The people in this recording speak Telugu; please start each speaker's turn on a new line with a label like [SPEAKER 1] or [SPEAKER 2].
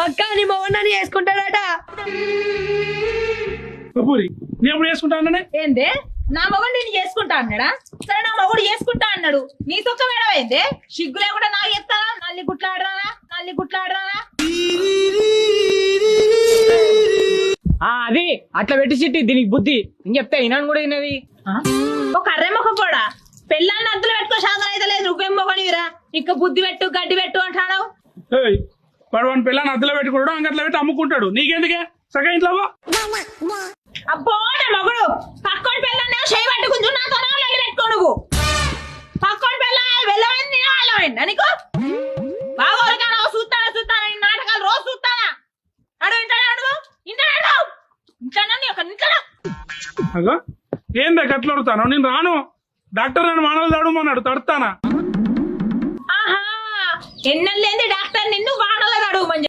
[SPEAKER 1] అక్క నీ మొగన్నని చేసుకుంటాడట.
[SPEAKER 2] పూరి నీ ఎప్పుడు చేసుకుంటా అన్నానే?
[SPEAKER 3] ఏందే నా మొగుడు నేను చేసుకుంటా అన్నాడా? సరే నా మొగుడు చేసుకుంటా అన్నాడు, నీ తొక్క మేడమైందే? సిగ్గులే కూడా నాకు చెప్తానా? నల్లి గుట్లాడరానా?
[SPEAKER 4] అది అట్లా పెట్టి చిట్టి దీనికి బుద్ధి ఇంక చెప్తే వినాను కూడా వినది.
[SPEAKER 3] ఒక అర్రె మొక్క కూడా పెళ్ళాన్ని అద్దులు పెట్టుకో శాతం అయితే లేదు. నువ్వేం మొగనివిరా? ఇంకా బుద్ధి పెట్టు గడ్డి పెట్టు అంటాడు.
[SPEAKER 2] వాడు వాడి పిల్లని అద్దెలో పెట్టుకుంటాడు, అంగట్లో పెట్టి అమ్ముకుంటాడు. నీకెందుకే సగం ఇంట్లో
[SPEAKER 3] అబ్బో నా మొగుడు పక్కోడి పిల్లని చేయి పట్టుకుంటూ నాతో పెట్టుకో. నువ్వు పక్కోడి పిల్ల వెళ్ళమైంది వాళ్ళమైందా నీకు? బాగోరికానా చూస్తానా నాటకాలు రోజు చూస్తానా? అడుగు ఇంట్లో
[SPEAKER 2] ఏందా గట్ల అడుగుతాను? నేను రాను. డాక్టర్ నన్ను మానలు తడమన్నాడు, తడుతానా?
[SPEAKER 3] ఆహా ఎన్నెళ్ళేంది డాక్టర్ నిన్ను వాడలు